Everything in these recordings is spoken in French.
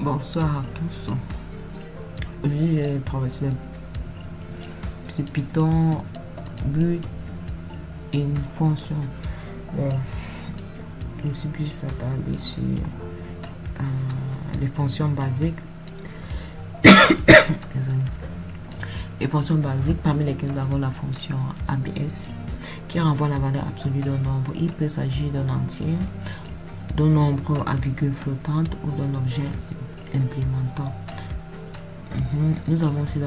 Bonsoir à tous. Aujourd'hui, j'ai travaillé sur le Python, but et une fonction. Bon, je me suis plus attardé sur les fonctions basiques. Désolé. Les fonctions basiques, parmi lesquelles nous avons la fonction ABS qui renvoie la valeur absolue d'un nombre. Il peut s'agir d'un entier, d'un nombre à virgule flottante ou d'un objet implémentant. Nous avons aussi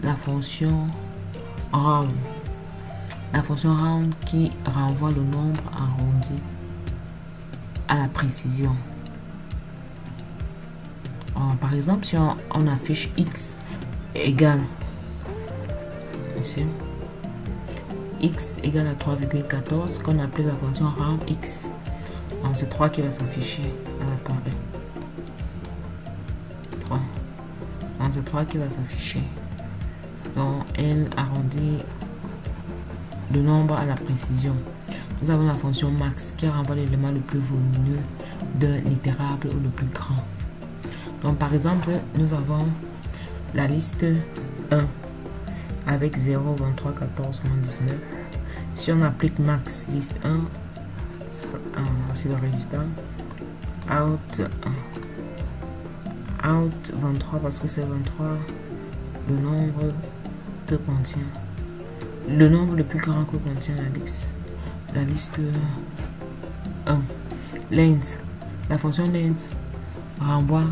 la fonction round. La fonction round qui renvoie le nombre arrondi à la précision. Par exemple, si on affiche x égale ici, x égale à 3,14, qu'on appelle la fonction round x. C'est 3 qui va s'afficher à l'appareil. 3. C'est 3 qui va s'afficher. Donc, elle arrondit le nombre à la précision. Nous avons la fonction max qui renvoie l'élément le plus volumineux d'un littérable ou le plus grand. Donc, par exemple, nous avons la liste 1 avec 0, 23, 14, 19. Si on applique max liste 1, c'est le résultat. Out 23 parce que c'est 23 le nombre que contient. Le nombre le plus grand que contient la liste 1. Length. La fonction length renvoie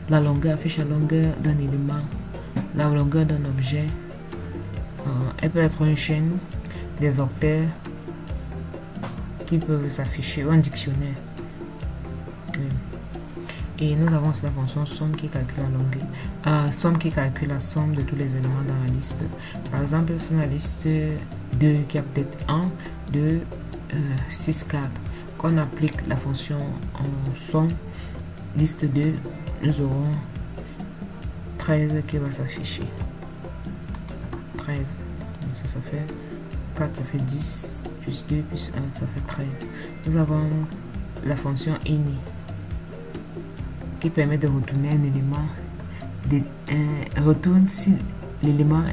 la longueur, affiche la longueur d'un élément, la longueur d'un objet. Elle peut être une chaîne, des octets qui peuvent s'afficher, ou un dictionnaire. Et nous avons aussi la fonction somme qui calcule la longueur, somme qui calcule la somme de tous les éléments dans la liste. Par exemple, sur la liste 2 qui a peut-être 1, 2, 6, 4. Quand on applique la fonction en somme, liste 2, nous aurons 13 qui va s'afficher. 13. Ça fait 4, ça fait 10, plus 2, plus 1, ça fait 13. Nous avons la fonction ini qui permet de retourner un élément, retourne si l'élément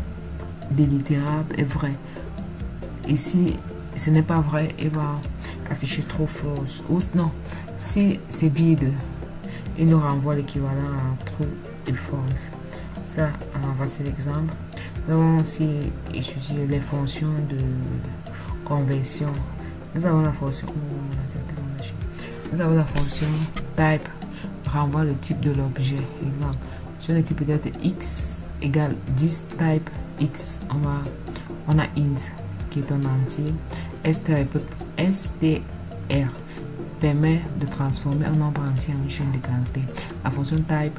délittérable est vrai. Et si ce n'est pas vrai, il va afficher trop false. Ou non, si c'est vide, il nous renvoie l'équivalent à true et false. Ça, voici l'exemple. Nous avons aussi étudié les fonctions de conversion. Nous avons la fonction type, renvoie le type de l'objet. Exemple, si on écrit peut-être x égale 10 type x, on a int qui est un entier. str permet de transformer un nombre entier en une chaîne de caractères. La fonction type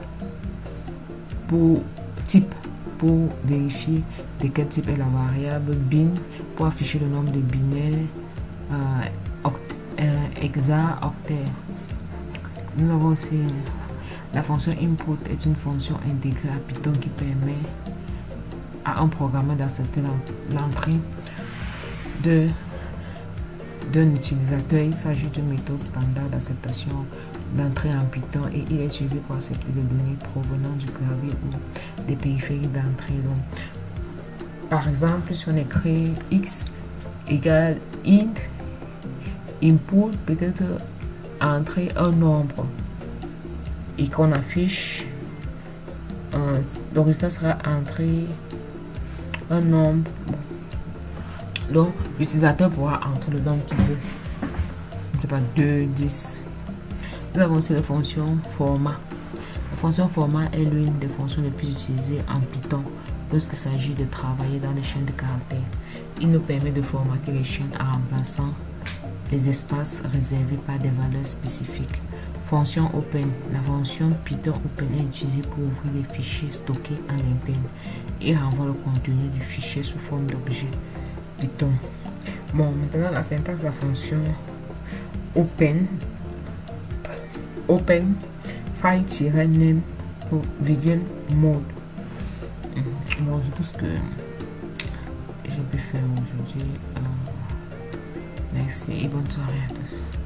pour type, pour vérifier de quel type est la variable. Bin pour afficher le nombre de binaires. Hexa, octet. Nous avons aussi la fonction input, est une fonction intégrée à Python qui permet à un programmeur d'accepter l'entrée d'un utilisateur. Il s'agit d'une méthode standard d'acceptation d'entrée en Python et il est utilisé pour accepter des données provenant du clavier ou des périphériques d'entrée. Par exemple, si on écrit x égale int input, peut-être entrer un nombre et qu'on affiche, le résultat sera entrer un nombre. Donc l'utilisateur pourra entrer le nombre qu'il veut, je sais pas, 2, 10. Nous avons aussi la fonction format. La fonction format est l'une des fonctions les plus utilisées en Python lorsqu'il s'agit de travailler dans les chaînes de caractères. Il nous permet de formater les chaînes en remplaçant les espaces réservés par des valeurs spécifiques. Fonction open. La fonction Python open est utilisée pour ouvrir les fichiers stockés en interne et renvoie le contenu du fichier sous forme d'objet Python. Bon, maintenant la syntaxe de la fonction open file-name virgule mode. Bon, c'est tout ce que j'ai pu faire aujourd'hui. Merci et bonne soirée à tous.